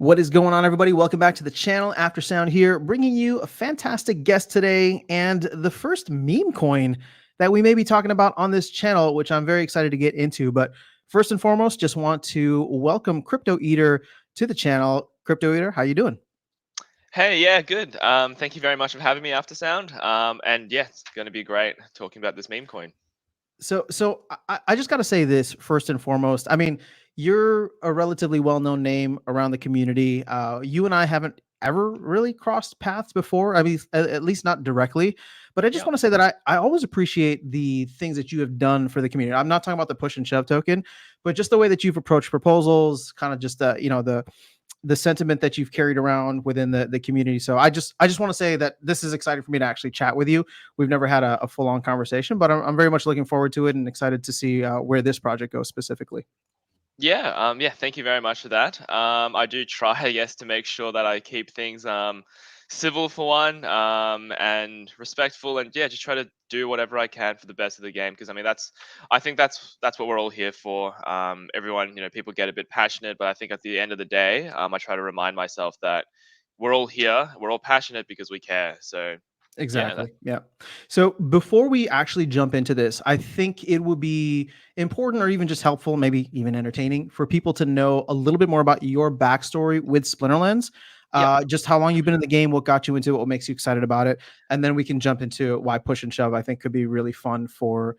What is going on, everybody? Welcome back to the channel. After Sound here, bringing you a fantastic guest today and the first meme coin that we may be talking about on this channel, which I'm very excited to get into. But first and foremost, just want to welcome Cryptoeater to the channel. Cryptoeater, how you doing? Hey, yeah, good. Thank you very much for having me, After Sound. And yeah, it's going to be great talking about this meme coin. So I just got to say this first and foremost. I mean, you're a relatively well-known name around the community. You and I haven't ever really crossed paths before. I mean, at least not directly. But I just Yeah, want to say that I always appreciate the things that you have done for the community. I'm not talking about the push and shove token, but just the way that you've approached proposals, kind of just the sentiment that you've carried around within the community. So I just want to say that this is exciting for me to actually chat with you. We've never had a full on conversation, but I'm very much looking forward to it and excited to see where this project goes specifically. yeah. Thank you very much for that. I do try, I guess, to make sure that I keep things civil for one, and respectful, and yeah, just try to do whatever I can for the best of the game. Because I mean, I think that's what we're all here for. Everyone, people get a bit passionate, but I think at the end of the day, I try to remind myself that we're all here, we're all passionate because we care. So yeah. Exactly. Yeah. So before we actually jump into this, I think it would be important or even just helpful, maybe even entertaining for people to know a little bit more about your backstory with Splinterlands. Yep. Just how long you've been in the game, what got you into it, what makes you excited about it, and then we can jump into why push and shove. I think could be really fun for,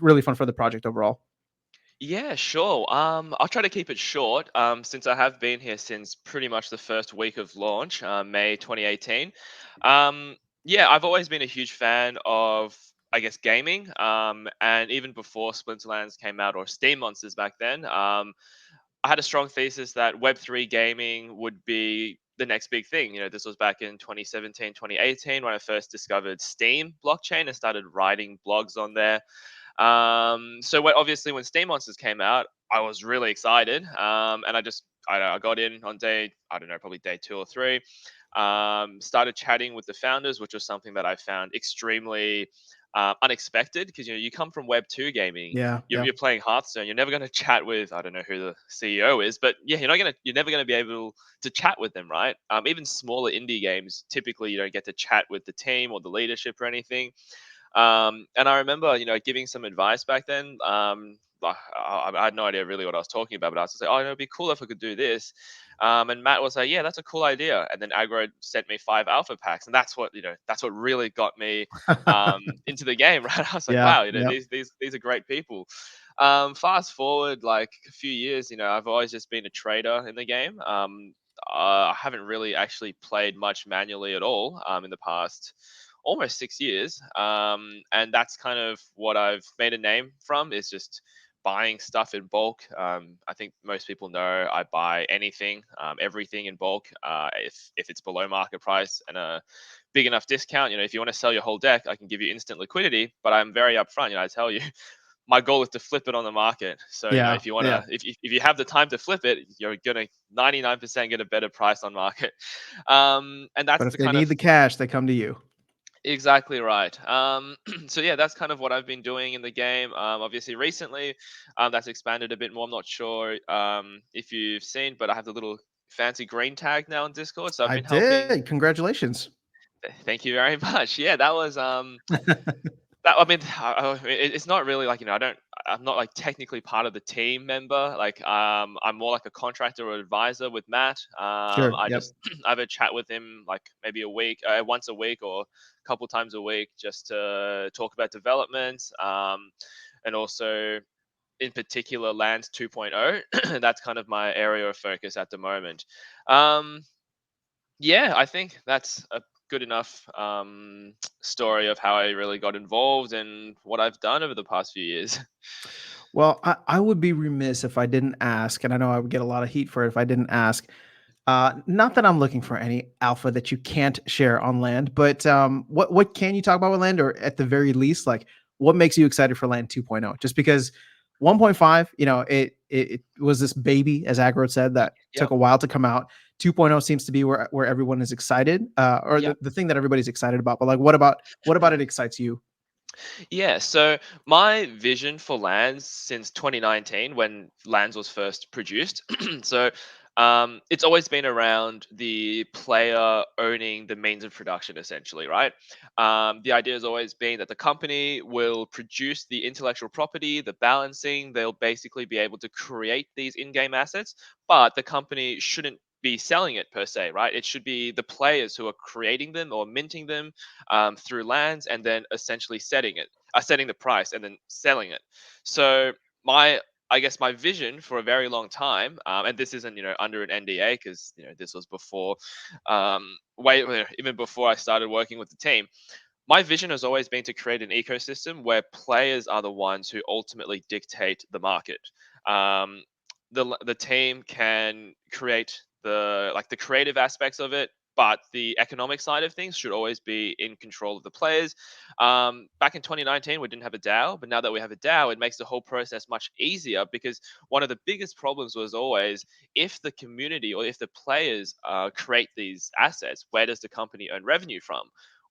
really fun for the project overall. Yeah, sure. I'll try to keep it short, since I have been here since pretty much the first week of launch, May 2018. Um, yeah, I've always been a huge fan of, I guess, gaming. And even before Splinterlands came out or Steam Monsters back then, I had a strong thesis that Web3 gaming would be the next big thing. This was back in 2017, 2018 when I first discovered Steam blockchain and started writing blogs on there. So obviously when Steam Monsters came out, I was really excited, and I got in on day, I don't know, probably day 2 or 3. Started chatting with the founders, which was something that I found extremely unexpected, because you come from Web 2 gaming, Yeah. you're, Yeah. you're playing Hearthstone, you're never going to chat with, I don't know who the CEO is, but yeah, you're never going to be able to chat with them, right? Even smaller indie games, typically you don't get to chat with the team or the leadership or anything. And I remember, giving some advice back then. I had no idea really what I was talking about, but I was just like, oh, it'd be cool if I could do this. And Matt was like, yeah, that's a cool idea. And then Agro sent me 5 alpha packs, and that's what really got me into the game, right? I was like, Yeah. wow, Yeah. these are great people. Fast forward like a few years, I've always just been a trader in the game. I haven't really actually played much manually at all in the past almost 6 years. And that's kind of what I've made a name from, is just buying stuff in bulk. I think most people know I buy anything, everything in bulk. If it's below market price and a big enough discount, if you want to sell your whole deck, I can give you instant liquidity. But I'm very upfront. I tell you, my goal is to flip it on the market. So Yeah. if you Yeah. wanna, if you have the time to flip it, you're gonna 99% get a better price on market. And But that's if the they kind need of the cash, they come to you. Exactly right. So yeah, that's kind of what I've been doing in the game. Obviously, recently, that's expanded a bit more. I'm not sure if you've seen, but I have the little fancy green tag now on Discord. So I've I been helping. did. Congratulations. Thank you very much. Yeah, that was that, I mean, it's not really like, I'm not like technically part of the team member. Like, I'm more like a contractor or advisor with Matt. Sure. I Yep. just I have a chat with him like maybe a week, once a week or a couple times a week, just to talk about development, and also in particular Land 2.0. That's kind of my area of focus at the moment. Um, yeah, I think that's a good enough story of how I really got involved and what I've done over the past few years. Well, I would be remiss if I didn't ask, and I know I would get a lot of heat for it if I didn't ask. Not that I'm looking for any alpha that you can't share on land, but what can you talk about with land, or at the very least, like what makes you excited for land 2.0? Just because 1.5, it was this baby, as Agro said, that took Yep. a while to come out. 2.0 seems to be where everyone is excited, or Yep. the thing that everybody's excited about. But like, what about it excites you? Yeah, so my vision for Lands since 2019, when Lands was first produced, so it's always been around the player owning the means of production, essentially, right? The idea has always been that the company will produce the intellectual property, the balancing, they'll basically be able to create these in game assets, but the company shouldn't be selling it per se, right? It should be the players who are creating them or minting them through Lands and then essentially setting the price and then selling it. So my I guess my vision for a very long time, and this isn't under an NDA because this was before, even before I started working with the team. My vision has always been to create an ecosystem where players are the ones who ultimately dictate the market. Um, the team can create the creative aspects of it, but the economic side of things should always be in control of the players. Back in 2019, we didn't have a DAO, but now that we have a DAO, it makes the whole process much easier because one of the biggest problems was always if the community or if the players create these assets, where does the company earn revenue from?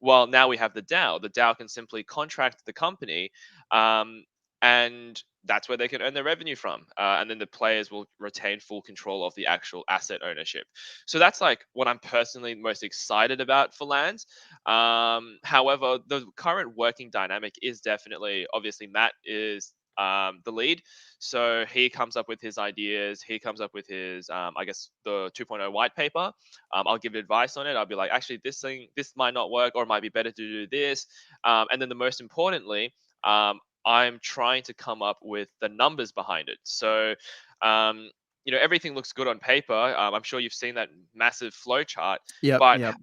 Well, now we have the DAO. The DAO can simply contract the company, um, and that's where they can earn their revenue from. And then the players will retain full control of the actual asset ownership. So that's like what I'm personally most excited about for Lands. However, the current working dynamic is definitely obviously Matt is the lead. So he comes up with his ideas. He comes up with his, I guess, the 2.0 white paper. I'll give advice on it. I'll be like, actually, this might not work, or it might be better to do this. And then the most importantly, I'm trying to come up with the numbers behind it. So, um, everything looks good on paper. I'm sure you've seen that massive flow chart, Yep, but yep.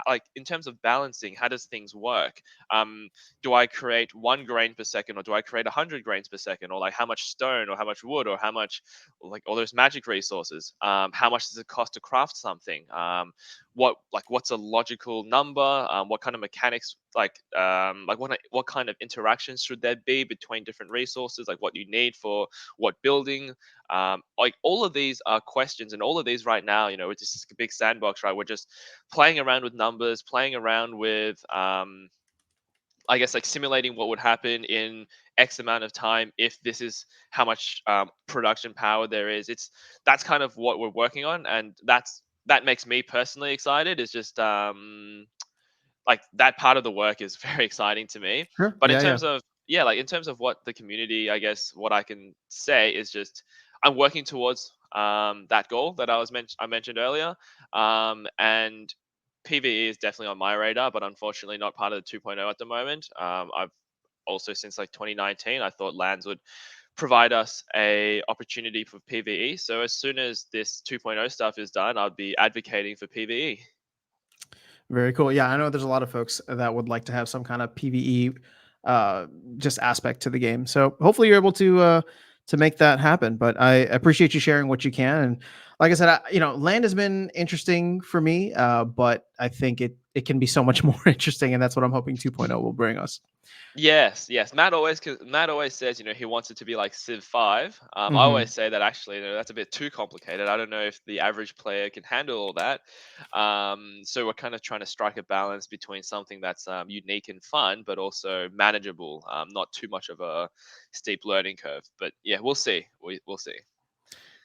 like in terms of balancing, how does things work? Um, do I create 1 grain per second, or do I create 100 grains per second, or like how much stone, or how much wood, or how much like all those magic resources? How much does it cost to craft something? What's a logical number? What kind of mechanics what kind of interactions should there be between different resources? Like what you need for what building? Like all of these are questions, and all of these right now, it's just a big sandbox, right? We're just playing around with numbers, playing around with I guess like simulating what would happen in X amount of time if this is how much production power there is. That's kind of what we're working on, and that makes me personally excited. Is just like that part of the work is very exciting to me. Sure. But in Yeah, yeah. terms of like in terms of what the community, I guess what I can say is just I'm working towards that goal that I mentioned earlier, and PVE is definitely on my radar, but unfortunately not part of the 2.0 at the moment. I've also since like 2019, I thought Lands would provide us a opportunity for PVE. So as soon as this 2.0 stuff is done, I'll be advocating for PVE. Very cool. Yeah, I know there's a lot of folks that would like to have some kind of PVE uh just aspect to the game. So hopefully you're able to make that happen. But I appreciate you sharing what you can. And like I said, land has been interesting for me, but I think it can be so much more interesting, and that's what I'm hoping 2.0 will bring us. Yes, yes. Matt always says, he wants it to be like Civ 5. I Hmm. always say that actually, that's a bit too complicated. I don't know if the average player can handle all that. So we're kind of trying to strike a balance between something that's unique and fun, but also manageable. Not too much of a steep learning curve. But yeah, we'll see. We'll see.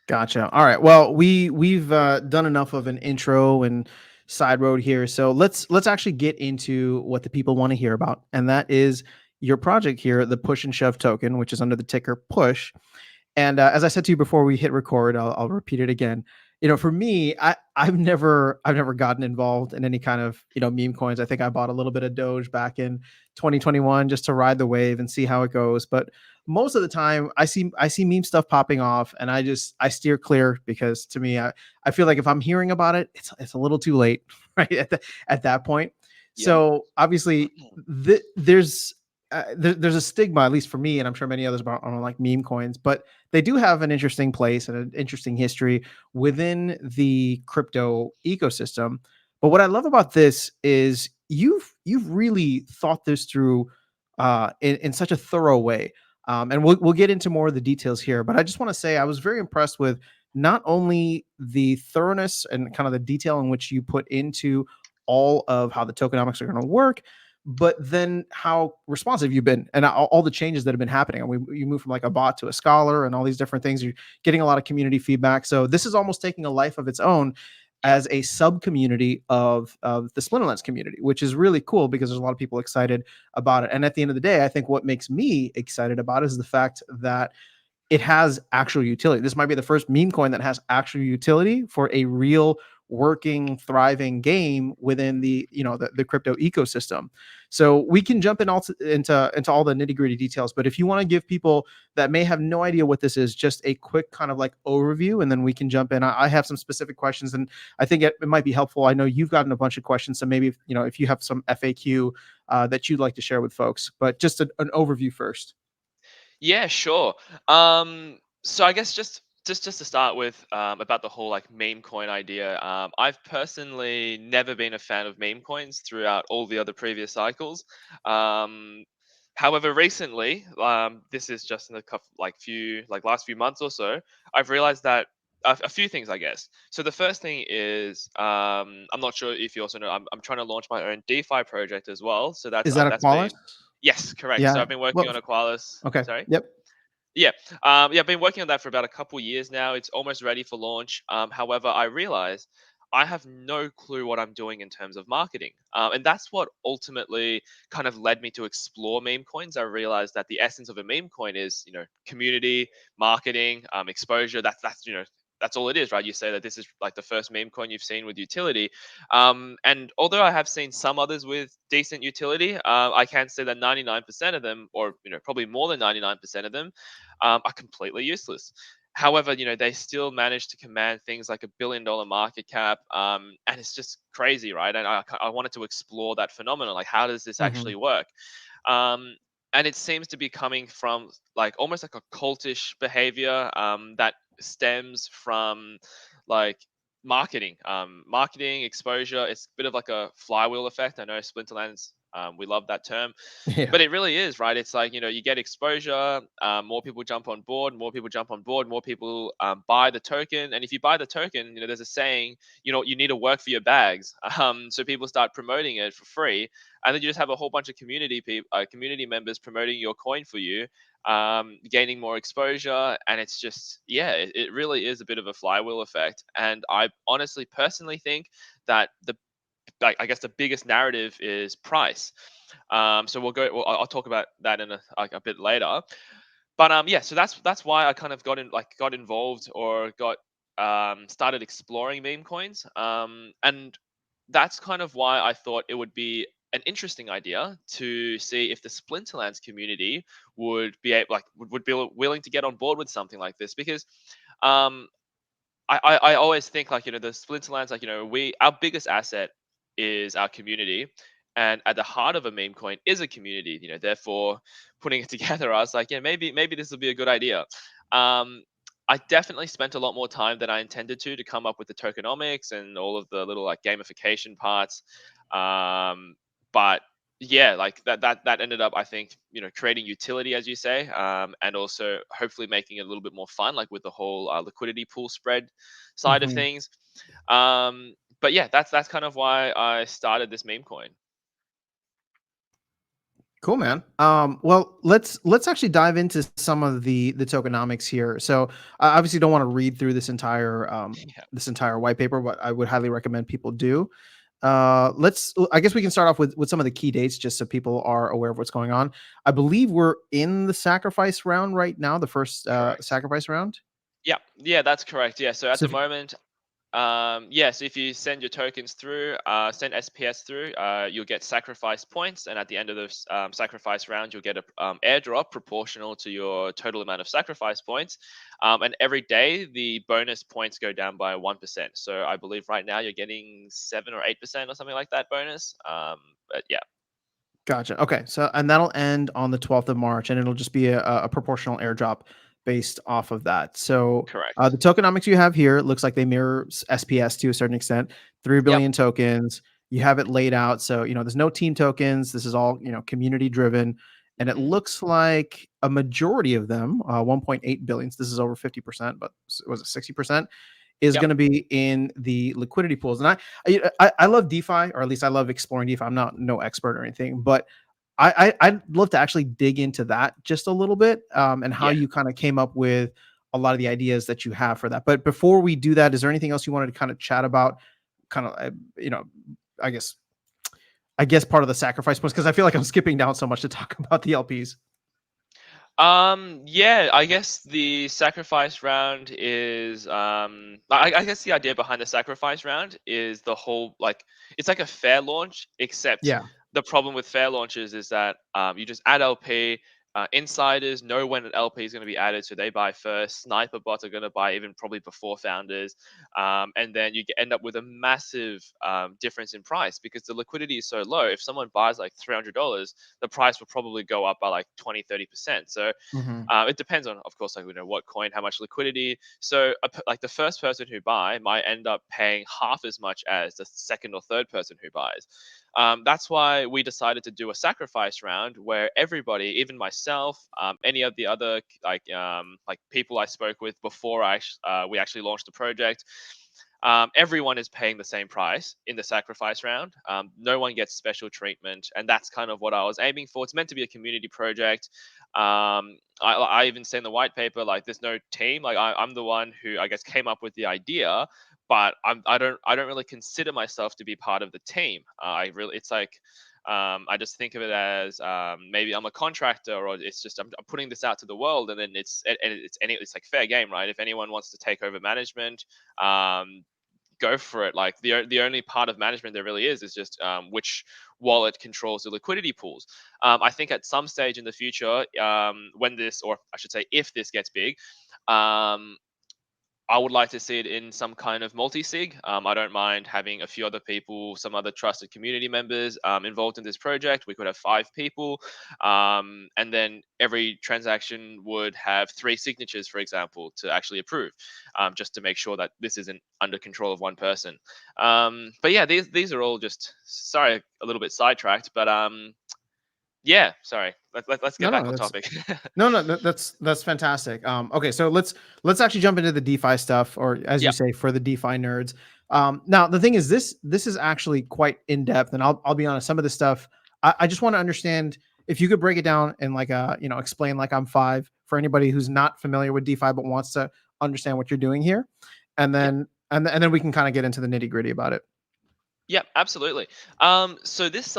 Gotcha. All right. Well, we've done enough of an intro and side road here, so let's actually get into what the people want to hear about, and that is your project here, the Push and Shove token, which is under the ticker Push. And as I said to you before we hit record, I'll repeat it again. For me, I've never gotten involved in any kind of meme coins. I think I bought a little bit of Doge back in 2021 just to ride the wave and see how it goes. But most of the time, I see meme stuff popping off, and I steer clear because to me, I feel like if I'm hearing about it, it's a little too late, right at that point. Yep. So obviously, there's a stigma, at least for me, and I'm sure many others about on like meme coins, but they do have an interesting place and an interesting history within the crypto ecosystem. But what I love about this is you've really thought this through in such a thorough way. And we'll get into more of the details here, but I just want to say I was very impressed with not only the thoroughness and kind of the detail in which you put into all of how the tokenomics are going to work, but then how responsive you've been and all the changes that have been happening. And you move from like a bot to a scholar and all these different things. You're getting a lot of community feedback. So this is almost taking a life of its own Yep. as a sub community of the Splinterlands community, which is really cool because there's a lot of people excited about it. And at the end of the day, I think what makes me excited about it is the fact that it has actual utility. This might be the first meme coin that has actual utility for a real working, thriving game within the crypto ecosystem. So we can jump into all the nitty gritty details. But if you want to give people that may have no idea what this is, just a quick kind of like overview, and then we can jump in. I have some specific questions, and I think it might be helpful. I know you've gotten a bunch of questions, so maybe if you have some FAQ that you'd like to share with folks, but just an overview first. Yeah, sure. So I guess just to start with, about the whole like meme coin idea. I've personally never been a fan of meme coins throughout all the other previous cycles. Um, However, recently, this is just in the last few months or so, I've realized that a few things, I guess. So the first thing is, I'm not sure if you also know, I'm trying to launch my own DeFi project as well. So Is that a that's Qualis? been. Yes, correct. So Yeah. I've been working Well, on Aqualis. okay. Sorry. Yep. Yeah, yeah. I've been working on that for about a couple years now. It's almost ready for launch. However, I realize I have no clue what I'm doing in terms of marketing, and that's what ultimately kind of led me to explore meme coins. I realized that the essence of a meme coin is, community, marketing, exposure. That's all it is, right? You say that this is like the first meme coin you've seen with utility, and although I have seen some others with decent utility, I can say that 99% of them, or probably more than 99% of them, are completely useless. However, they still manage to command things like $1 billion market cap, and it's just crazy, right? And I wanted to explore that phenomenon, like how does this Mhm. actually work? Um, and it seems to be coming from like almost like a cultish behavior, that stems from like marketing exposure. It's a bit of like a flywheel effect. I know Splinterlands, we love that term, Yeah. but it really is, right? It's like, you get exposure, more people jump on board, more people jump on board, more people, buy the token. And if you buy the token, there's a saying, you need to work for your bags. So people start promoting it for free, and then you just have a whole bunch of community members promoting your coin for you, gaining more exposure. And it's just, yeah, it really is a bit of a flywheel effect. And I honestly personally think that I guess the biggest narrative is price. So I'll talk about that in a bit later. But yeah, so that's why I kind of got involved, or got started exploring meme coins. And that's kind of why I thought it would be an interesting idea to see if the Splinterlands community would be willing to get on board with something like this, because um, I always think, like, the Splinterlands, like, we our biggest asset is our community, and at the heart of a meme coin is a community. Therefore, putting it together, I was like, yeah, maybe this will be a good idea. Um, I definitely spent a lot more time than I intended to come up with the tokenomics and all of the little like gamification parts. But yeah, like that ended up, I think, creating utility, as you say, and also hopefully making it a little bit more fun, like with the whole liquidity pool spread side of Mhm. things. But yeah, that's kind of why I started this meme coin. Cool, man. Well, let's actually dive into some of the tokenomics here. So, I obviously don't want to read through Yeah, this entire white paper, but I would highly recommend people do. I guess we can start off with some of the key dates, just so people are aware of what's going on. I believe we're in the sacrifice round right now, the first correct. sacrifice round. Yeah, that's correct. Yeah, so at So, the if, moment, yeah, so if you send your tokens through, send SPS through, you'll get sacrifice points, and at the end of the sacrifice round, you'll get a airdrop proportional to your total amount of sacrifice points. And every day, the bonus points go down by 1%. So I believe right now you're getting 7 or 8% or something like that bonus. But yeah, Gotcha. Okay. So, and that'll end on the 12th of March, and it'll just be a proportional airdrop based off of that. So, the correct. tokenomics you have here, it looks like they mirror SPS to a certain extent. 3 Yep. billion tokens. You have it laid out. So, there's no team tokens. This is all, community driven. And it Hmm. looks like a majority of them, 1.8 billion. So this is over 50%, but was it 60%? is Yep. going to be in the liquidity pools. And I love DeFi, or at least I love exploring DeFi. I'm not no expert or anything, but I'd love to actually dig into that just a little bit, and how Yeah. you kind of came up with a lot of the ideas that you have for that. But before we do that, is there anything else you wanted to kind of chat about? Kind of, you know, I guess part of the sacrifice points, because I feel like I'm skipping down so much to talk about the LPs. Yeah, I guess the sacrifice round is I guess the idea behind the sacrifice round is the whole like it's like a fair launch, except Yeah. the problem with fair launches is that you just add LP. Insiders know when an LP is going to be added, so they buy first. Sniper bots are going to buy even probably before founders, and then you end up with a massive difference in price because the liquidity is so low. If someone buys like $300, the price will probably go up by like 20-30%. So Hmm. it depends on, of course, like what coin, how much liquidity. So like the first person who buy might end up paying half as much as the second or third person who buys. That's why we decided to do a sacrifice round where everybody, even myself, any of the other like people I spoke with before we actually launched the project, everyone is paying the same price in the sacrifice round. No one gets special treatment, and that's kind of what I was aiming for. It's meant to be a community project. I even say in the white paper, like, there's no team. Like, I'm the one who I guess came up with the idea, but I don't really consider myself to be part of the team. It's like I just think of it as maybe I'm a contractor, or it's just I'm putting this out to the world, and then it's like fair game, right? If anyone wants to take over management, go for it. Like the only part of management there really is just which wallet controls the liquidity pools. I think at some stage in the future, when this, or I should say, if this gets big, um, I would like to see it in some kind of multi-sig. I don't mind having a few other people, some other trusted community members involved in this project. We could have 5 people, and then every transaction would have 3 signatures, for example, to actually approve, just to make sure that this isn't under control of one person. But yeah, these are all just, sorry, a little bit sidetracked, but yeah, sorry. Let's No, get back no, on that's topic. that's fantastic. Okay, so let's actually jump into the DeFi stuff, or as you Yeah, say, for the DeFi nerds. Now the thing is, this is actually quite in depth, and I'll be honest. Some of the stuff I just want to understand. If you could break it down and like explain like I'm five for anybody who's not familiar with DeFi but wants to understand what you're doing here, and yeah. then and then we can kind of get into the nitty gritty about it. Yeah, absolutely. So this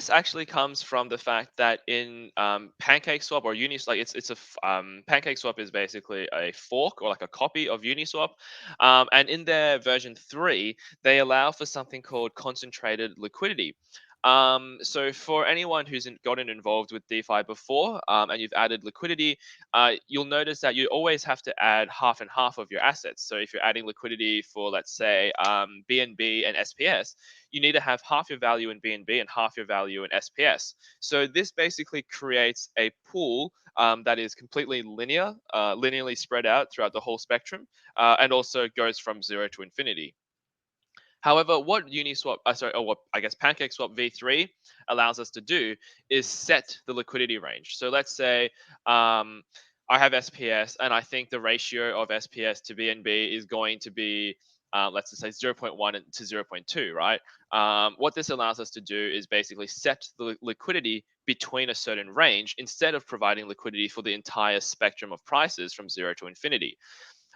actually comes from the fact that in PancakeSwap or Uniswap, like PancakeSwap is basically a fork or like a copy of Uniswap, and in their version 3, they allow for something called concentrated liquidity. So for anyone who's gotten involved with DeFi before, and you've added liquidity, you'll notice that you always have to add half and half of your assets. So if you're adding liquidity for, let's say, BNB and SPS, you need to have half your value in BNB and half your value in SPS. So this basically creates a pool that is completely linearly spread out throughout the whole spectrum, and also goes from 0 to infinity. However, what what I guess PancakeSwap v3 allows us to do is set the liquidity range. So let's say I have SPS, and I think the ratio of SPS to BNB is going to be, let's just say, 0.1 to 0.2, right? What this allows us to do is basically set the liquidity between a certain range instead of providing liquidity for the entire spectrum of prices from 0 to infinity.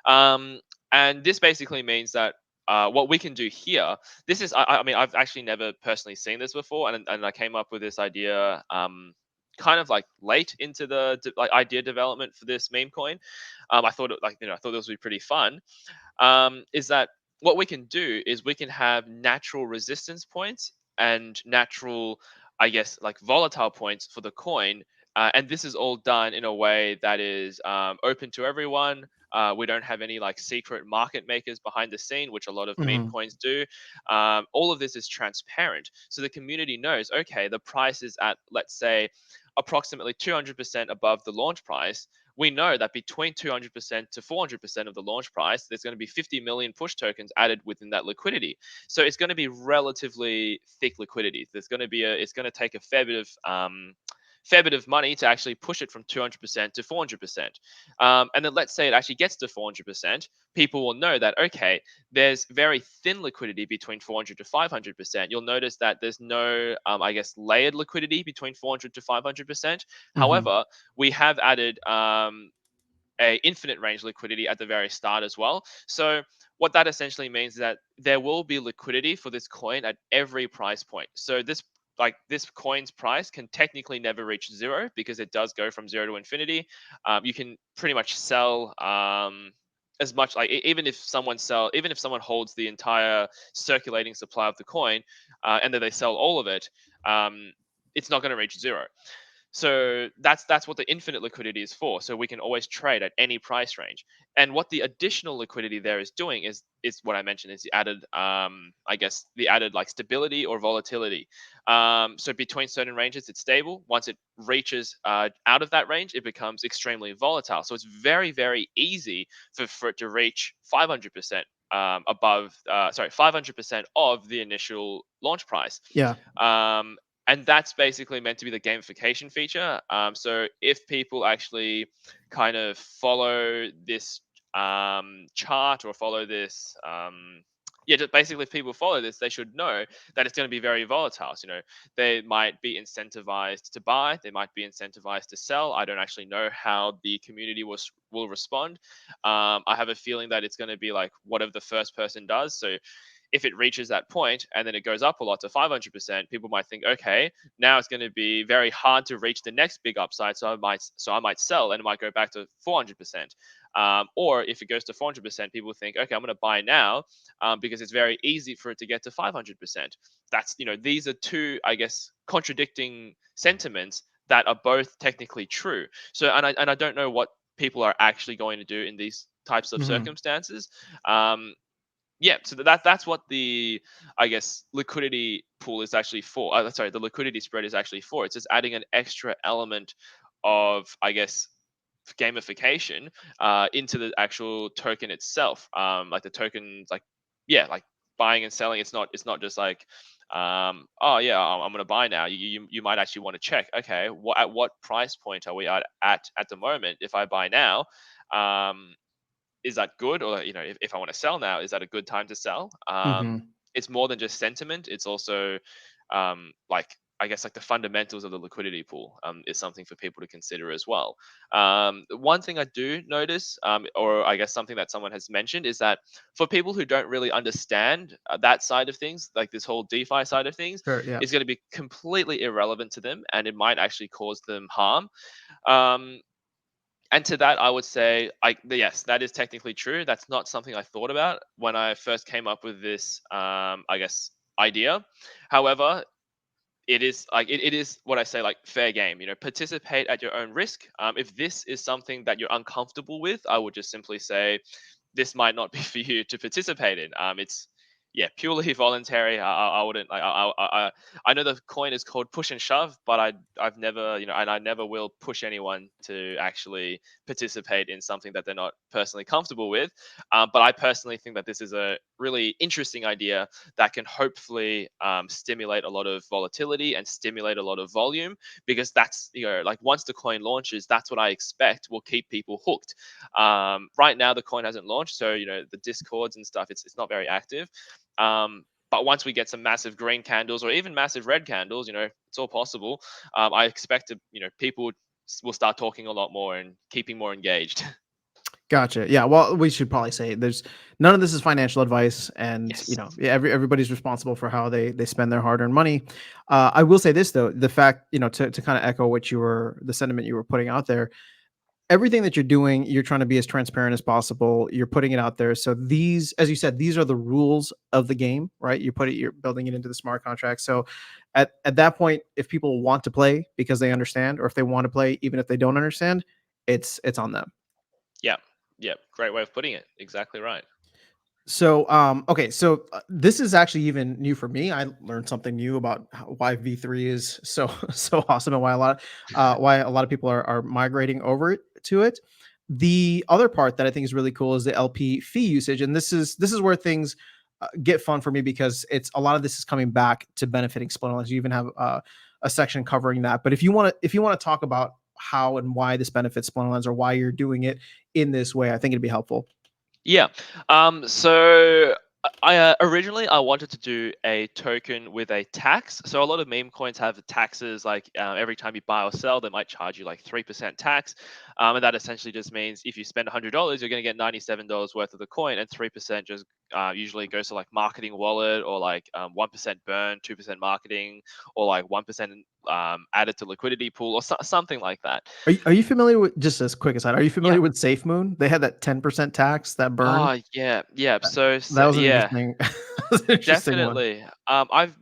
Um, and this basically means that what we can do here, this is, I mean, I've actually never personally seen this before, and I came up with this idea kind of like late into the like idea development for this meme coin. I thought I thought this would be pretty fun. Is that what we can do is we can have natural resistance points and natural, I guess, like volatile points for the coin. And this is all done in a way that is open to everyone. We don't have any like secret market makers behind the scene, which a lot of meme Mhm. coins do. All of this is transparent. So the community knows, okay, the price is at, let's say, approximately 200% above the launch price. We know that between 200% to 400% of the launch price, there's going to be 50 million push tokens added within that liquidity. So it's going to be relatively thick liquidity. It's going to take a fair bit of money to actually push it from 200% to 400%. And then let's say it actually gets to 400%, people will know that, okay, there's very thin liquidity between 400 to 500%. You'll notice that there's no, I guess, layered liquidity between 400 to 500%. Hmm. However, we have added a infinite range liquidity at the very start as well. So what that essentially means is that there will be liquidity for this coin at every price point. So this coin's price can technically never reach zero because it does go from zero to infinity. You can pretty much sell as much, like even if someone holds the entire circulating supply of the coin, and then they sell all of it, it's not going to reach zero. So that's what the infinite liquidity is for. So we can always trade at any price range. And what the additional liquidity there is doing is what I mentioned, is the added I guess the added like stability or volatility. So between certain ranges it's stable. Once it reaches out of that range, it becomes extremely volatile. So it's very, very easy for it to reach 500% above 500% of the initial launch price. Yeah. um, and that's basically meant to be the gamification feature. So if people actually kind of follow this chart or follow this, yeah, just basically if people follow this, they should know that it's going to be very volatile. So, they might be incentivized to buy, they might be incentivized to sell. I don't actually know how the community will respond. I have a feeling that it's going to be like whatever the first person does. So if it reaches that point and then it goes up a lot to 500%, people might think, okay, now it's going to be very hard to reach the next big upside, so I might sell and it might go back to 400%. Or if it goes to 400%, people think, okay, I'm going to buy now, because it's very easy for it to get to 500%. These are two, I guess, contradicting sentiments that are both technically true. So, and I don't know what people are actually going to do in these types of Hmm. circumstances. Yeah, so that's what the, I guess, liquidity pool is actually for. Sorry, the liquidity spread is actually for. It's just adding an extra element of, I guess, gamification into the actual token itself. Like the tokens, like, yeah, like buying and selling. It's not just like, oh yeah, I'm gonna buy now. You might actually want to check. Okay, at what price point are we at the moment? If I buy now, um, is that good? Or, if I want to sell now, is that a good time to sell? Hmm. It's more than just sentiment. It's also, like, I guess, like the fundamentals of the liquidity pool is something for people to consider as well. One thing I do notice, or I guess something that someone has mentioned, is that for people who don't really understand that side of things, like this whole DeFi side of things, Sure. Yeah. is going to be completely irrelevant to them, and it might actually cause them harm. Um, and to that, I would say, yes, that is technically true. That's not something I thought about when I first came up with this, I guess, idea. However, it is what I say, like, fair game. Participate at your own risk. If this is something that you're uncomfortable with, I would just simply say this might not be for you to participate in. It's, yeah, purely voluntary. I wouldn't. I know the coin is called push and shove, but I've never, and I never will push anyone to actually participate in something that they're not personally comfortable with. But I personally think that this is a really interesting idea that can hopefully stimulate a lot of volatility and stimulate a lot of volume, because that's, like, once the coin launches, that's what I expect will keep people hooked. Right now the coin hasn't launched, so the discords and stuff, it's not very active. But once we get some massive green candles or even massive red candles, it's all possible. I expect people will start talking a lot more and keeping more engaged. Gotcha. Yeah. Well, we should probably say there's none of this is financial advice, and Yes. yeah, everybody's responsible for how they spend their hard earned money. I will say this though, the fact, to kind of echo what the sentiment you were putting out there, everything that you're doing, you're trying to be as transparent as possible. You're putting it out there. So these, as you said, these are the rules of the game, right? You're building it into the smart contract. So at that point, if people want to play because they understand, or if they want to play even if they don't understand, it's on them. Yeah. Yeah. Great way of putting it. Exactly right. So, okay, so this is actually even new for me. I learned something new about why V3 is so so awesome, and why a lot of people are migrating over to it. The other part that I think is really cool is the LP fee usage, and this is where things get fun for me, because it's a lot of this is coming back to benefiting Splinter. You even have a section covering that. But if you want to talk about how and why this benefits Splinterlands or why you're doing it in this way, I think it'd be helpful. Yeah. So originally I wanted to do a token with a tax. So a lot of meme coins have taxes, like every time you buy or sell, they might charge you like 3% tax, and that essentially just means if you spend $100, you're going to get $97 worth of the coin, and 3% just usually goes to like marketing wallet, or like 1% burn, 2% marketing, or like 1% added to liquidity pool, or something like that. Are you familiar with, just as quick aside, are you Yeah. familiar with SafeMoon? They had that 10% tax that burned. Oh yeah, yeah. That was an Yeah. interesting, that was an interesting one. Definitely. I've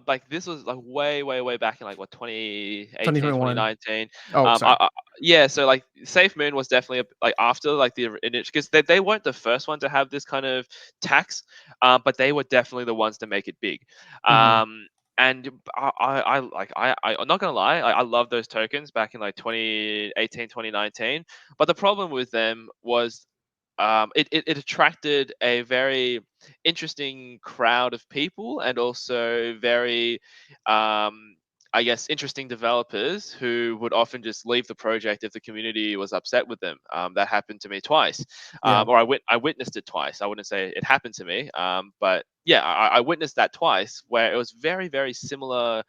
like this was like way, way, way back in like what 2018, 2021. 2019. Oh, sorry. Yeah, so like Safe Moon was definitely like after like the initial, because they weren't the first one to have this kind of tax, but they were definitely the ones to make it big. Hmm. And I'm not gonna lie, I love those tokens back in like 2018, 2019. But the problem with them was it attracted a very interesting crowd of people, and also very um, I guess interesting developers who would often just leave the project if the community was upset with them. That happened to me twice, Yeah. or I witnessed it twice. I wouldn't say it happened to me, but yeah, I witnessed that twice, where it was very, very similar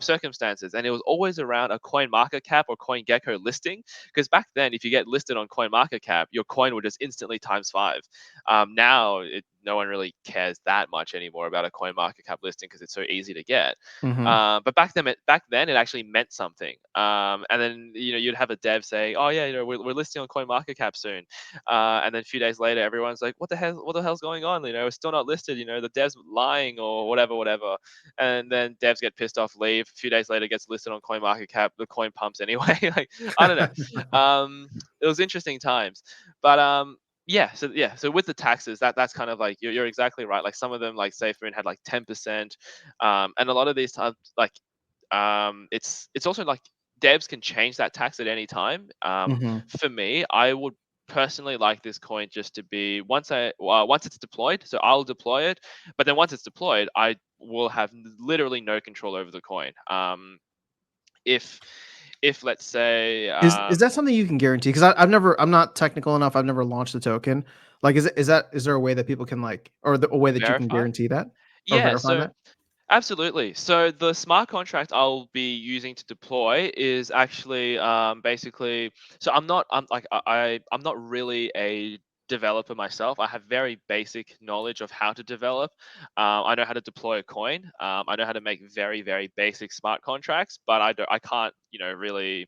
circumstances, and it was always around a coin market cap or coin gecko listing. Because back then, if you get listed on coin market cap, your coin would just instantly times five. Now no one really cares that much anymore about a coin market cap listing, because it's so easy to get. Hmm. But back then it actually meant something. And then you'd have a dev say, "Oh yeah, we're listing on coin market cap soon," and then a few days later, everyone's like, "What the hell? What the hell's going on? It's still not listed. The dev's lying or whatever, whatever." And then devs get pissed off, leave. A few days later, it gets listed on coin market cap. The coin pumps anyway. Like, I don't know. It was interesting times, but so with the taxes, that's kind of like you're exactly right. Like some of them, like SafeMoon had like 10%, and a lot of these times, like it's also like devs can change that tax at any time. Hmm. For me, I would personally like this coin just to be once it's deployed. So I'll deploy it, but then once it's deployed, I will have literally no control over the coin. If let's say Is that something you can guarantee? Because I'm not technical enough. I've never launched a token. Like, is there a way that people can like, or a way that you can verify, guarantee that or yeah. verify So that? absolutely. So the smart contract I'll be using to deploy is actually basically. So I'm not really a developer myself. I have very basic knowledge of how to develop. I know how to deploy a coin. I know how to make very, very basic smart contracts, but I can't really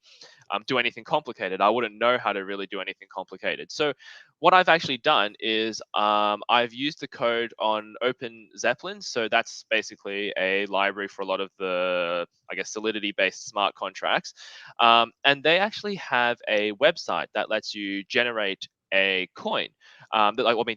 do anything complicated. I wouldn't know how to really do anything complicated. So what I've actually done is I've used the code on Open Zeppelin. So that's basically a library for a lot of the, I guess, Solidity-based smart contracts. And they actually have a website that lets you generate a coin.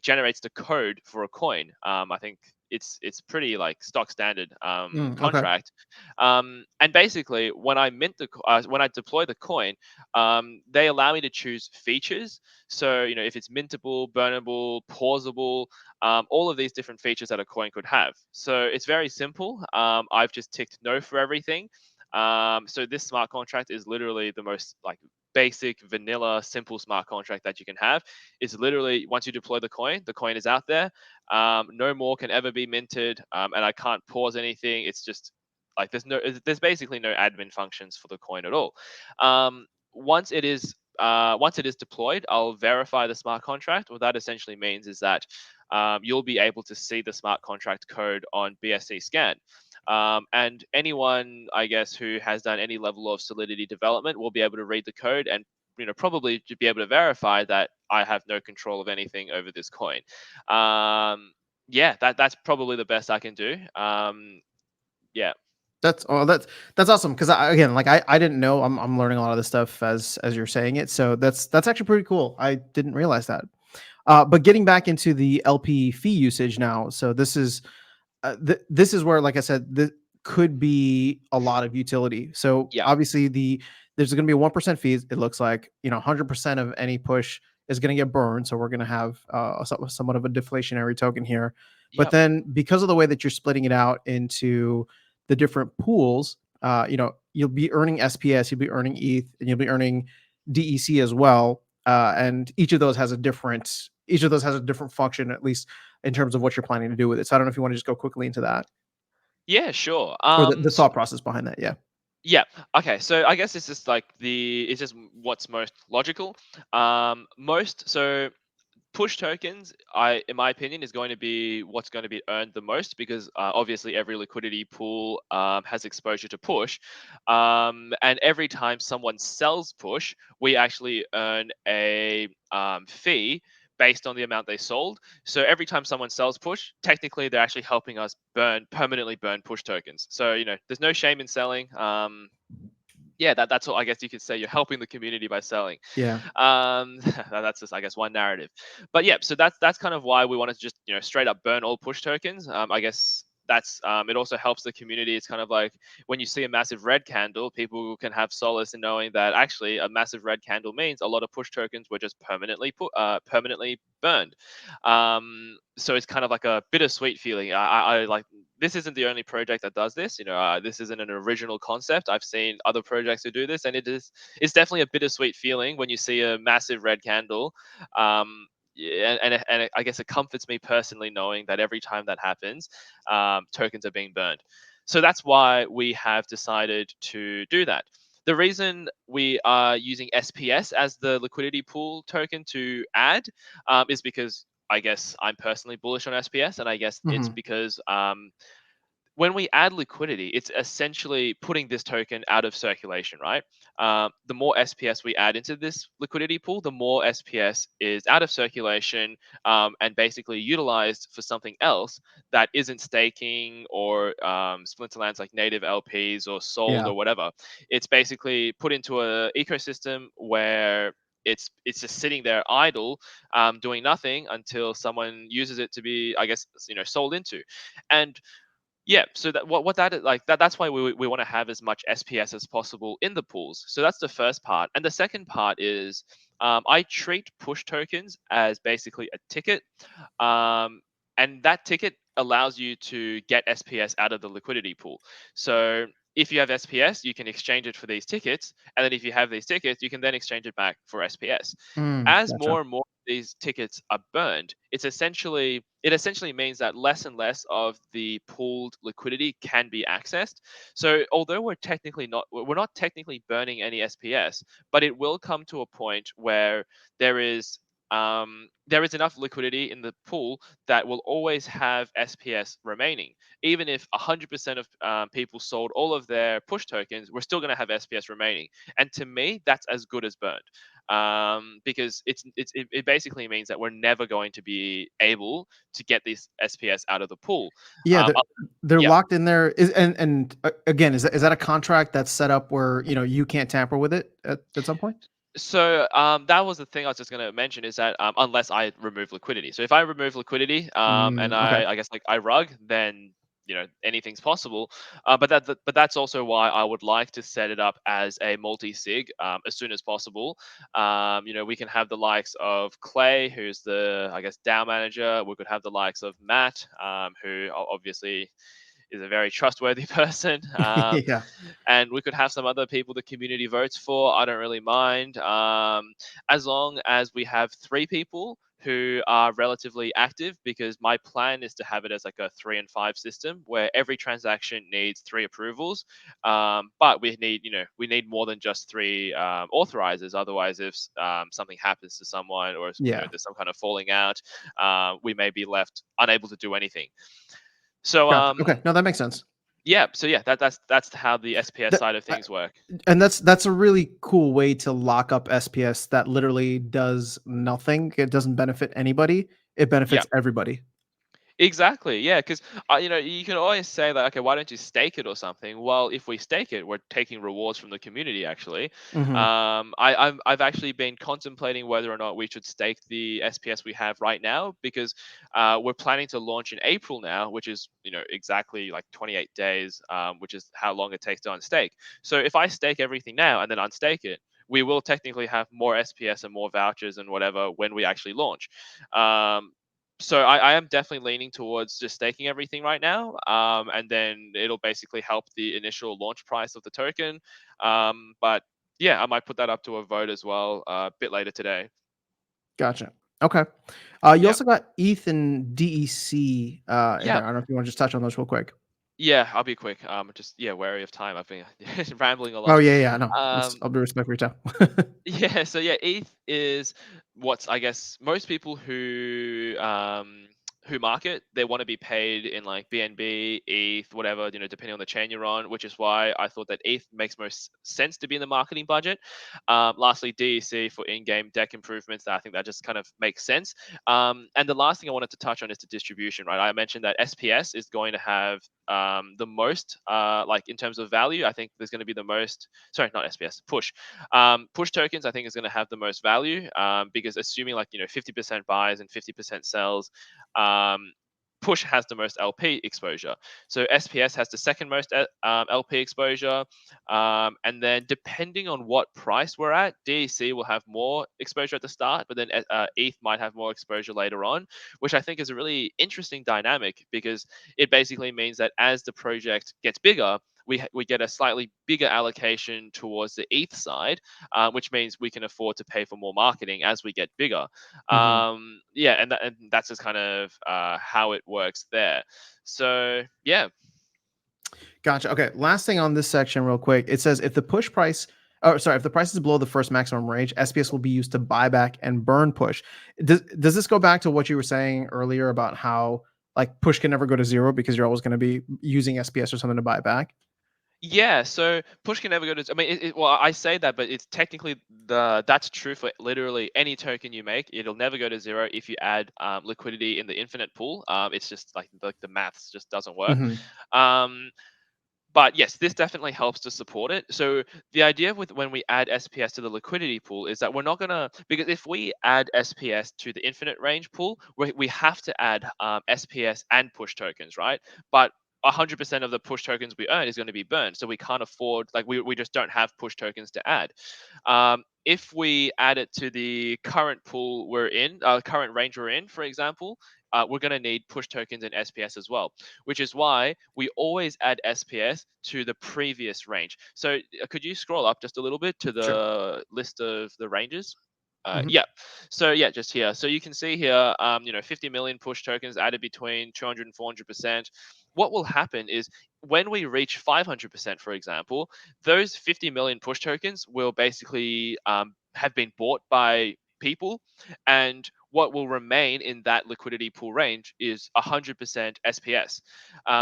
Generates the code for a coin. I think it's pretty like stock standard Okay. contract. And basically, when I deploy the coin, they allow me to choose features. So, if it's mintable, burnable, pausable, all of these different features that a coin could have. So it's very simple. I've just ticked no for everything. So this smart contract is literally the most like basic, vanilla, simple smart contract that you can have. It's literally once you deploy the coin is out there. No more can ever be minted, and I can't pause anything. It's just like there's basically no admin functions for the coin at all. Once it is deployed, I'll verify the smart contract. What that essentially means is that you'll be able to see the smart contract code on BSC scan. And anyone, I guess, who has done any level of Solidity development will be able to read the code and probably to be able to verify that I have no control of anything over this coin. Yeah, that's probably the best I can do. Yeah, That's awesome. Because again, like I didn't know. I'm learning a lot of this stuff as you're saying it. So that's actually pretty cool. I didn't realize that. But getting back into the LP fee usage now. So this is where, like I said, this could be a lot of utility. So yeah, obviously there's going to be a 1% fees. It looks like 100% of any push is going to get burned. So we're going to have somewhat of a deflationary token here. But yep, then because of the way that you're splitting it out into the different pools, you'll be earning SPS, you'll be earning ETH, and you'll be earning DEC as well. And each of those has a different function, at least in terms of what you're planning to do with it. So I don't know if you want to just go quickly into that, Yeah, sure. or the thought process behind that. Yeah. Yeah. Okay. So I guess it's just like it's just what's most logical. So push tokens, in my opinion, is going to be what's going to be earned the most because obviously every liquidity pool has exposure to push, and every time someone sells push, we actually earn a fee based on the amount they sold. So every time someone sells push, technically they're actually helping us permanently burn push tokens. So there's no shame in selling. Yeah, that's all. I guess you could say you're helping the community by selling. Yeah. That's just, I guess, one narrative. But yeah, so that's kind of why we wanted to just straight up burn all push tokens. I guess that's it also helps the community. It's kind of like when you see a massive red candle, people can have solace in knowing that actually a massive red candle means a lot of push tokens were just permanently burned. So it's kind of like a bittersweet feeling. I like this isn't the only project that does this. This isn't an original concept. I've seen other projects who do this, and it's definitely a bittersweet feeling when you see a massive red candle. Yeah, I guess it comforts me personally knowing that every time that happens, tokens are being burned. So that's why we have decided to do that. The reason we are using SPS as the liquidity pool token to add is because I guess I'm personally bullish on SPS, and I guess it's Hmm. because when we add liquidity, it's essentially putting this token out of circulation, right? The more SPS we add into this liquidity pool, the more SPS is out of circulation and basically utilized for something else that isn't staking or Splinterlands like native LPs or sold Yeah. or whatever. It's basically put into an ecosystem where it's just sitting there idle, doing nothing until someone uses it to be, I guess, sold into. And yeah, so that what that is like that's why we want to have as much SPS as possible in the pools. So that's the first part. And the second part is I treat push tokens as basically a ticket. Um, and that ticket allows you to get SPS out of the liquidity pool. So if you have SPS, you can exchange it for these tickets, and then if you have these tickets, you can then exchange it back for SPS. As Gotcha. more and more of these tickets are burned, it essentially means that less and less of the pooled liquidity can be accessed. So although we're not technically burning any SPS, but it will come to a point where there is there is enough liquidity in the pool that will always have SPS remaining. Even if 100% of people sold all of their push tokens, we're still going to have SPS remaining. And to me, that's as good as burned, because it basically means that we're never going to be able to get this SPS out of the pool. Yeah, Um, uh, they're yeah. locked in there. Again, is that a contract that's set up where you can't tamper with it at some point? So that was the thing I was just going to mention is that unless I remove liquidity. So if I remove liquidity and Okay. I guess like I rug, then anything's possible. But that's also why I would like to set it up as a multi-sig as soon as possible. We can have the likes of Clay, who's the I guess DAO manager. We could have the likes of Matt, who obviously is a very trustworthy person. Yeah. And we could have some other people the community votes for. I don't really mind. As long as we have three people who are relatively active, because my plan is to have it as like a 3 and 5 system where every transaction needs 3 approvals. But we need more than just 3 authorizers. Otherwise, if something happens to someone or Yeah. there's some kind of falling out, we may be left unable to do anything. So Gotcha. Okay. No, that makes sense. yeah, so yeah, that's how the SPS That, side of things work. and that's a really cool way to lock up SPS that literally does nothing. It doesn't benefit anybody. It Yeah. benefits everybody. Exactly. Yeah, because you can always say that, okay, why don't you stake it or something? Well, if we stake it, we're taking rewards from the community. Actually, Hmm. I've actually been contemplating whether or not we should stake the SPS we have right now because we're planning to launch in April now, which is exactly like 28 days, which is how long it takes to unstake. So if I stake everything now and then unstake it, we will technically have more SPS and more vouchers and whatever when we actually launch. Um, So I am definitely leaning towards just staking everything right now, and then it'll basically help the initial launch price of the token. But yeah, I might put that up to a vote as well a bit later today. Gotcha. Okay. You Yeah, also got ETH and DEC in yeah, there. I don't know if you want to just touch on those real quick. yeah. I'll be quick. Just yeah, wary of time. I've been rambling a Oh lot. yeah, yeah, no. Let's. Um, I'll be respect for your time. Yeah, so yeah, ETH is what's I guess most people who market, they want to be paid in like BNB, ETH, whatever, depending on the chain you're on, which is why I thought that ETH makes most sense to be in the marketing budget. Lastly, DEC for in-game deck improvements. I think that just kind of makes sense. And the last thing I wanted to touch on is the distribution, right? I mentioned that SPS is going to have the most, like in terms of value. I think there's going to be the most. Sorry, not SPS, Push. Push tokens, I think, is going to have the most value because assuming like 50% buys and 50% sells, um, Push has the most LP exposure. So SPS has the second most LP exposure, and then depending on what price we're at, DEC will have more exposure at the start, but then ETH might have more exposure later on, which I think is a really interesting dynamic because it basically means that as the project gets bigger, we get a slightly bigger allocation towards the ETH side, which means we can afford to pay for more marketing as we get bigger. Hmm. Yeah, and that's just kind of how it works there. So yeah, Gotcha. Okay. Last thing on this section, real quick. It says if the push price, oh, sorry, if the price is below the first maximum range, SPS will be used to buy back and burn push. Does this go back to what you were saying earlier about how like push can never go to zero because you're always going to be using SPS or something to buy back? yeah. So push can never go to. I mean, well, I say that, but it's technically that's true for literally any token you make. It'll never go to zero if you add liquidity in the infinite pool. It's just like the maths just doesn't work. Hmm. Um, but yes, this definitely helps to support it. So the idea with when we add SPS to the liquidity pool is that we're not gonna, because if we add SPS to the infinite range pool, we have to add SPS and push tokens, right? But 100% of the push tokens we earn is going to be burned, so we can't afford, like we just don't have push tokens to add. If we add it to the current pool we're in, current range we're in, for example, we're going to need push tokens and SPS as well, which is why we always add SPS to the previous range. So could you scroll up just a little bit to Sure. the list of the ranges? Hmm. Yeah. So yeah, just here. So you can see here, 50 million push tokens added between 200 and 400%. What will happen is when we reach 500%, for example, those 50 million push tokens will basically have been bought by people, and what will remain in that liquidity pool range is 100% SPS.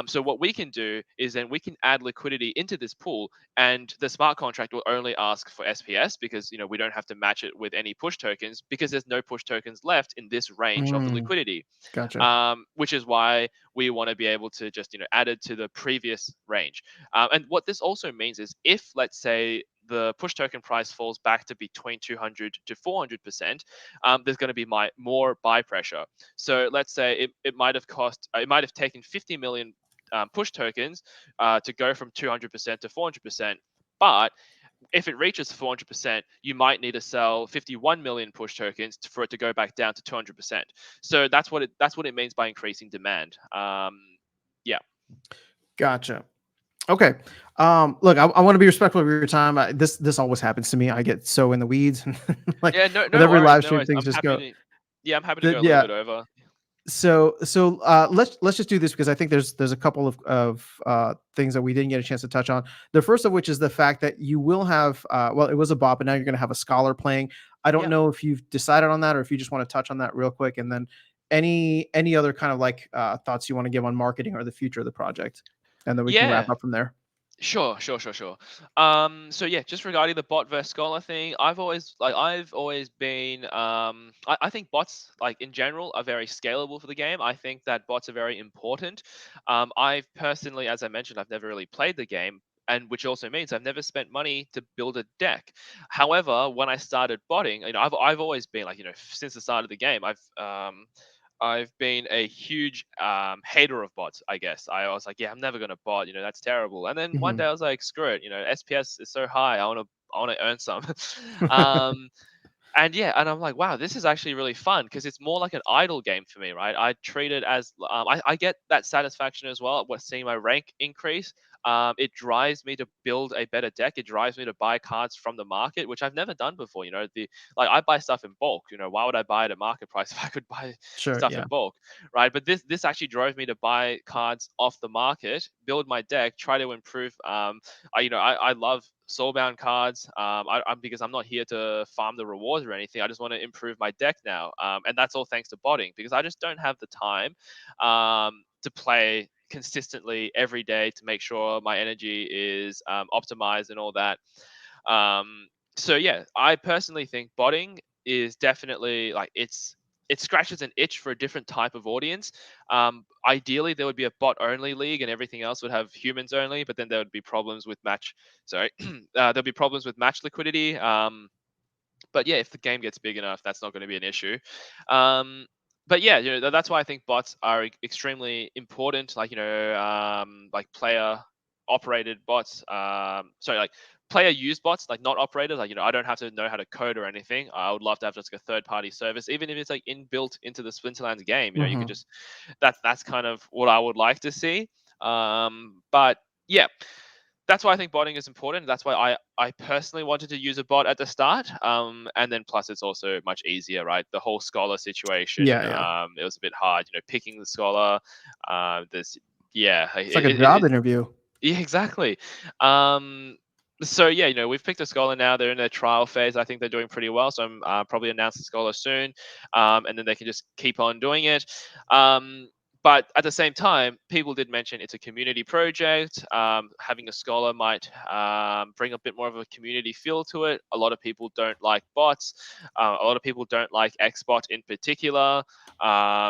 So what we can do is then we can add liquidity into this pool, and the smart contract will only ask for SPS because we don't have to match it with any push tokens because there's no push tokens left in this range of the Mm, liquidity. gotcha. Which is why we want to be able to just add it to the previous range. And what this also means is if let's say the push token price falls back to between 200 to 400%, there's going to be more buy pressure. So let's say it might have it might have taken 50 million push tokens to go from 200% to 400%. But if it reaches 400%, you might need to sell 51 million push tokens for it to go back down to 200%. So that's what it means by increasing demand. Yeah. Gotcha. Okay. Look, I want to be respectful of your time. This always happens to me. I get so in the weeds, like Yeah, no, with no every worries, live no stream, worries. things I'm just happy go. to. Yeah, I'm happy to go a little Yeah. bit over. So let's just do this because I think there's a couple of things that we didn't get a chance to touch on. The first of which is the fact that you will have well, it was a bot, but now you're going to have a scholar playing. I don't Yeah. know if you've decided on that or if you just want to touch on that real quick, and then any other kind of like thoughts you want to give on marketing or the future of the project, and then we can wrap Yeah. up from there. Sure. So yeah, just regarding the bot versus scholar thing, I've always been I think bots like in general are very scalable for the game. I think that bots are very important. I've personally, as I mentioned, I've never really played the game. And which also means I've never spent money to build a deck. However, when I started botting, I've always been like, since the start of the game, I've been a huge hater of bots. I guess I was like, yeah, I'm never gonna bot. That's terrible. And then one day Mhm. I was like, screw it. SPS is so high. I want to earn some. um, And yeah, and I'm like, wow, this is actually really fun because it's more like an idle game for me, right? I treat it as I get that satisfaction as well with seeing my rank increase. It drives me to build a better deck. It drives me to buy cards from the market, which I've never done before. You know, the like I buy stuff in bulk. You know, why would I buy at a market price if I could buy Sure. stuff Yeah. in bulk, right? But this actually drove me to buy cards off the market, build my deck, try to improve. I love soulbound cards. I'm because I'm not here to farm the rewards or anything. I just want to improve my deck now, and that's all thanks to botting because I just don't have the time to play consistently every day to make sure my energy is optimized and all that. So yeah, I personally think botting is definitely like it scratches an itch for a different type of audience. Ideally, there would be a bot only league and everything else would have humans only, but then there would be problems with match. Sorry, there'll be problems with match liquidity. But yeah, if the game gets big enough, that's not going to be an issue. Um, but yeah, that's why I think bots are extremely important. Like like player operated bots. Sorry, like player used bots, like not operators. Like I don't have to know how to code or anything. I would love to have just like a third party service, even if it's like inbuilt into the Splinterlands game. You could Hmm. just that's kind of what I would like to see. But yeah, that's why I think botting is important. That's why I personally wanted to use a bot at the start. And then plus it's also much easier, right? The whole scholar situation, Yeah. Yeah. it was a bit hard, picking the scholar. There's yeah, It's like a job interview. yeah, exactly. Um, so yeah, we've picked a scholar now. They're in their trial phase. I think they're doing pretty well. So I'm probably announce the scholar soon, and then they can just keep on doing it. Um, but at the same time, people did mention it's a community project. Having a scholar might bring a bit more of a community feel to it. A lot of people don't like bots. A lot of people don't like Xbot in particular.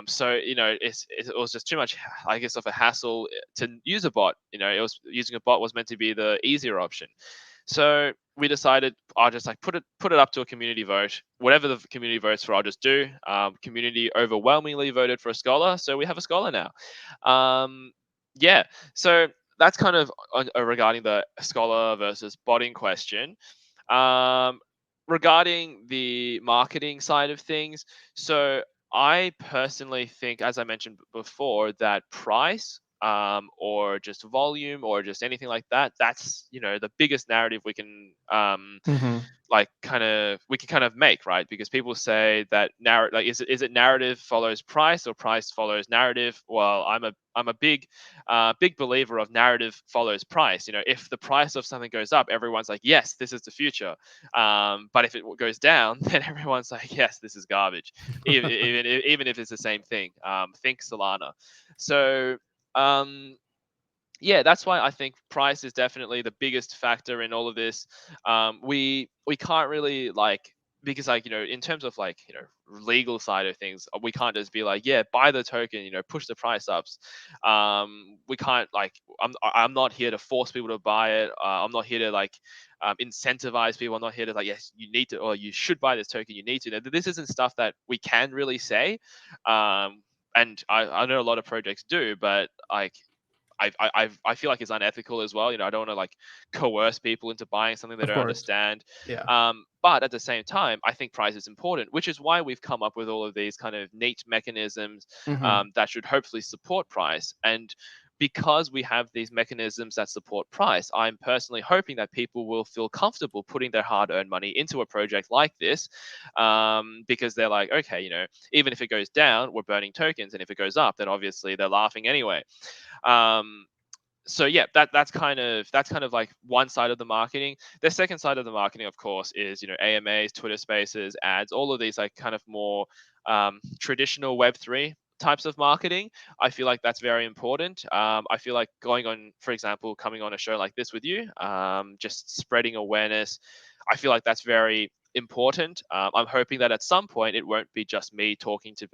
So it was just too much, I guess, of a hassle to use a bot. It was using a bot was meant to be the easier option. So we decided I'll just like put it up to a community vote. Whatever the community votes for, I'll just do. Community overwhelmingly voted for a scholar, so we have a scholar now. Yeah, so that's kind of regarding the scholar versus botting question. Um, Regarding the marketing side of things, so I personally think, as I mentioned before, that price or just volume or just anything like that, that's the biggest narrative we can Hmm. we can kind of make, right? Because people say that narrative, like, is it narrative follows price or price follows narrative? Well, I'm a big believer of narrative follows price. If the price of something goes up, everyone's like, yes, this is the future. But if it goes down, then everyone's like, yes, this is garbage. Even if it's the same thing. Think Solana. So um, yeah, that's why I think price is definitely the biggest factor in all of this. We can't really like because like in terms of like legal side of things, we can't just be like, yeah, buy the token, push the price ups. We can't like I'm not here to force people to buy it. I'm not here to like incentivize people. I'm not here to like, yes, you need to or you should buy this token. You need to. This isn't stuff that we can really say. And I know a lot of projects do, but like I feel like it's unethical as well. I don't want to like coerce people into buying something they Of don't course. understand. Yeah. But at the same time, I think price is important, which is why we've come up with all of these kind of neat mechanisms Hmm. that should hopefully support price. And because we have these mechanisms that support price, I'm personally hoping that people will feel comfortable putting their hard-earned money into a project like this, because they're like, okay, even if it goes down, we're burning tokens, and if it goes up, then obviously they're laughing anyway. Um, so yeah, that's kind of like one side of the marketing. The second side of the marketing, of course, is AMAs, Twitter Spaces, ads, all of these like kind of more traditional Web3 types of marketing. I feel like that's very important. I feel like going on, for example, coming on a show like this with you, just spreading awareness. I feel like that's very important. I'm hoping that at some point it won't be just me talking to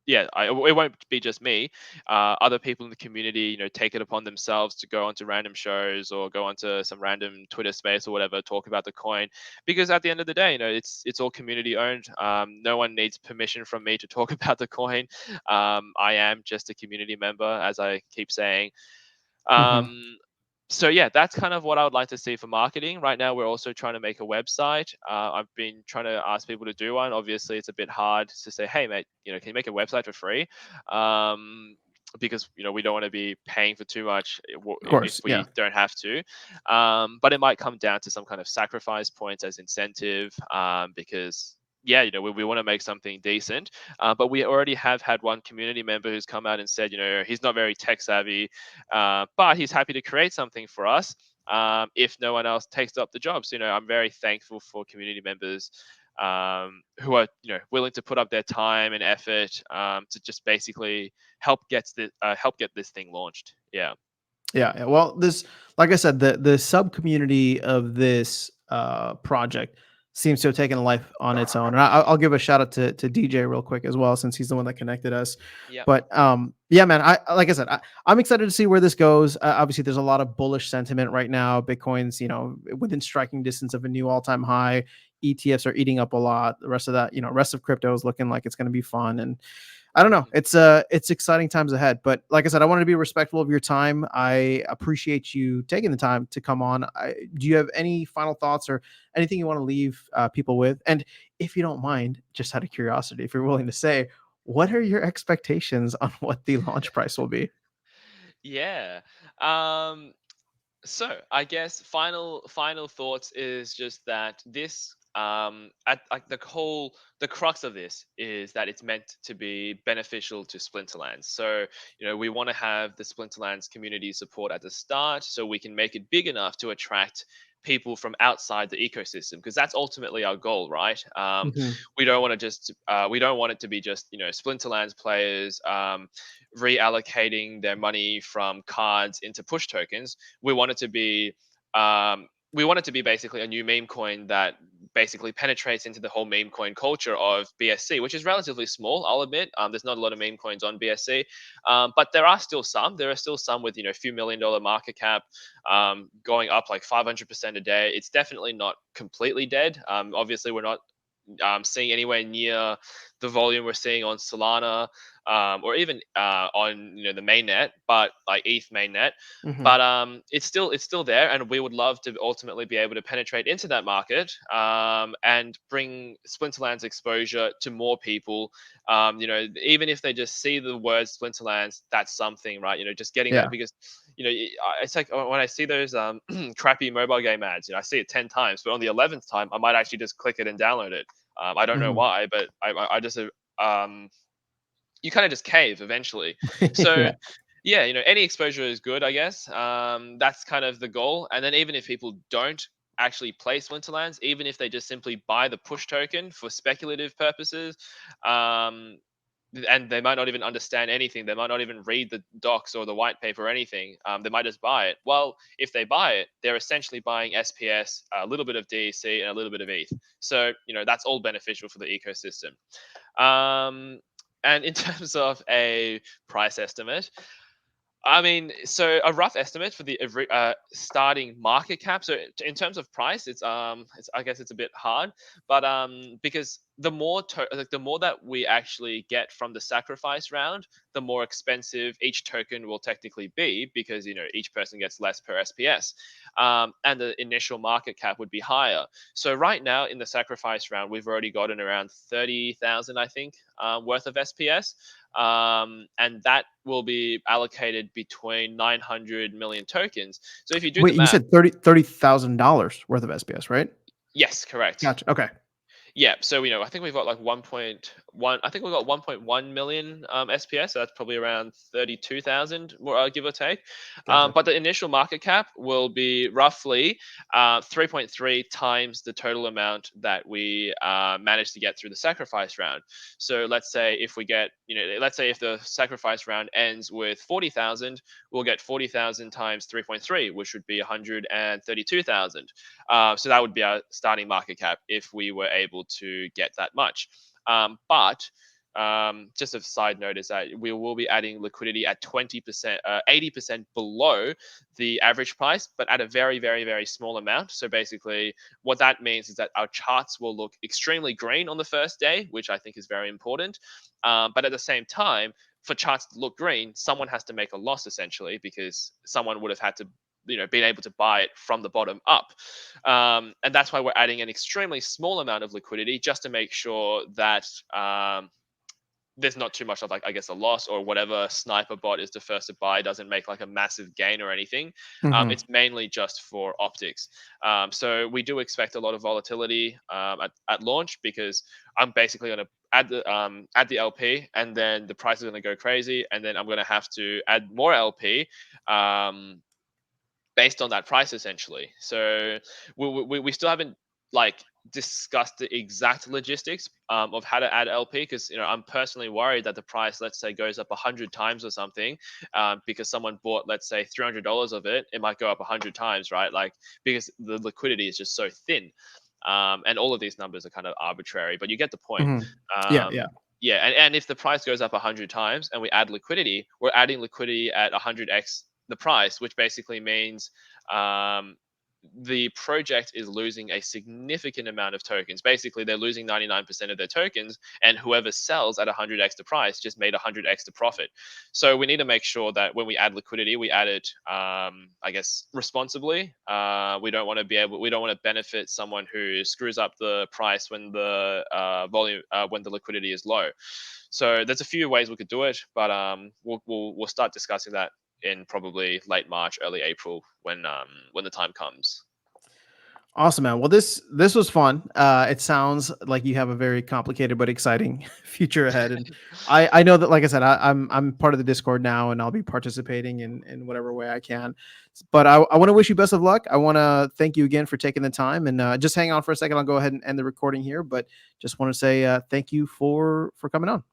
yeah, it won't be just me. Other people in the community, take it upon themselves to go onto random shows or go onto some random Twitter space or whatever, talk about the coin. Because at the end of the day, it's all community owned. No one needs permission from me to talk about the coin. I am just a community member, as I keep saying. Hmm. Um, So yeah, that's kind of what I would like to see for marketing. Right now, we're also trying to make a website. I've been trying to ask people to do one. Obviously, it's a bit hard to say, "Hey, mate, can you make a website for free?" Um, because we don't want to be paying for too much Of if course, yeah. we don't have to. But it might come down to some kind of sacrifice points as incentive, because yeah, we want to make something decent. But we already have had one community member who's come out and said, he's not very tech savvy, but he's happy to create something for us, if no one else takes up the job. So, I'm very thankful for community members, who are willing to put up their time and effort, to just basically help get this thing launched. Yeah. Yeah, yeah. Well, this, like I said, the sub community of this project seems to have taken a life on its own. And I'll give a shout out to DJ real quick as well, since he's the one that connected us. Yeah. But yeah, man, like I said, I'm excited to see where this goes. Obviously, there's a lot of bullish sentiment right now. Bitcoin's, within striking distance of a new all-time high. ETFs are eating up a lot. The rest of that, rest of crypto is looking like it's going to be fun. And I don't know. Mhm. It's exciting times ahead. But like I said, I wanted to be respectful of your time. I appreciate you taking the time to come on. Do you have any final thoughts or anything you want to leave people with? And if you don't mind, just out of curiosity, if you're willing to say, what are your expectations on what the launch price will be? Yeah. Um, So I guess final thoughts is just that this, at like the crux of this is that it's meant to be beneficial to Splinterlands. So we want to have the Splinterlands community support at the start, so we can make it big enough to attract people from outside the ecosystem, because that's ultimately our goal, right? Mhm. We don't want to just we don't want it to be just Splinterlands players, reallocating their money from cards into push tokens. We want it to be basically a new meme coin that basically penetrates into the whole meme coin culture of BSC, which is relatively small, I'll admit. There's not a lot of meme coins on BSC, but there are still some. There are still some with a few $1 million market cap, going up like 500% a day. It's definitely not completely dead. Obviously, we're not seeing anywhere near the volume we're seeing on Solana, or even on the mainnet, but like ETH mainnet. Mhm. But it's still there, and we would love to ultimately be able to penetrate into that market, and bring Splinterlands exposure to more people. Even if they just see the word Splinterlands, that's something, right? Just getting that, Yeah. because it's like when I see those crappy mobile game ads, I see it 10 times, but on the 11th time, I might actually just click it and download it. I don't know Mhm. why, but I just um, you kind of just cave eventually. So Yeah. yeah, any exposure is good, I guess. That's kind of the goal. And then even if people don't actually play Splinterlands, even if they just simply buy the push token for speculative purposes, um, and they might not even understand anything. They might not even read the docs or the white paper or anything. They might just buy it. Well, if they buy it, they're essentially buying SPS, a little bit of DEC, and a little bit of ETH. So that's all beneficial for the ecosystem. Um, and in terms of a price estimate, I mean, so a rough estimate for the starting market cap. So in terms of price, I guess it's a bit hard, but because like the more that we actually get from the sacrifice round, the more expensive each token will technically be, because each person gets less per SPS, and the initial market cap would be higher. So right now in the sacrifice round, we've already gotten around 30,000, I think, worth of SPS, and that will be allocated between 900 million tokens. So if you do the Wait, you math, said $30,000 worth of SBS, right? yes, correct. Gotcha. Okay. Yeah, so I think we've got like 1.1. I think we've got 1.1 million SPS. So that's probably around 32,000, give or take. Gotcha. But the initial market cap will be roughly 3.3 times the total amount that we managed to get through the sacrifice round. So let's say if we get, let's say if the sacrifice round ends with 40,000, we'll get 40,000 times 3.3, which would be 132,000. So that would be our starting market cap if we were able to get that much. But just a side note is that we will be adding liquidity at 20%, 80% below the average price, but at a very, very, very small amount. So basically, what that means is that our charts will look extremely green on the first day, which I think is very important. But at the same time, for charts to look green, someone has to make a loss essentially, because someone would have had to being able to buy it from the bottom up. And that's why we're adding an extremely small amount of liquidity just to make sure that there's not too much of, like, I guess, a loss, or whatever sniper bot is the first to buy doesn't make like a massive gain or anything. Hmm. It's mainly just for optics. So we do expect a lot of volatility at launch, because I'm basically going to add the LP, and then the price is going to go crazy, and then I'm going to have to add more LP. Um, Based on that price, essentially. So we still haven't, like, discussed the exact logistics of how to add LP, because I'm personally worried that the price, let's say, goes up 100 times or something, because someone bought, let's say, $300 of it. It might go up 100 times, right? Like, because the liquidity is just so thin. And all of these numbers are kind of arbitrary, but you get the point. Hmm. Yeah, yeah. um, yeah, and if the price goes up 100 times and we add liquidity, we're adding liquidity at 100x the price, which basically means um, the project is losing a significant amount of tokens. Basically, they're losing 99% of their tokens, and whoever sells at 100x the price just made 100x the profit. So we need to make sure that when we add liquidity, we add it, I guess, responsibly. We don't want to benefit someone who screws up the price when the when the liquidity is low. So there's a few ways we could do it, but we'll start discussing that in probably late March, early April, when the time comes. Awesome, man. Well, this was fun. It sounds like you have a very complicated but exciting future ahead, and I know that, like I said, I'm part of the Discord now, and I'll be participating in whatever way I can. But I want to wish you best of luck. I want to thank you again for taking the time, and just hang on for a second. I'll go ahead and end the recording here, but just want to say thank you for coming on.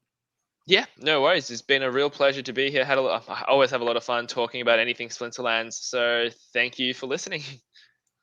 Yeah, no worries. It's been a real pleasure to be here. I always have a lot of fun talking about anything Splinterlands. So thank you for listening.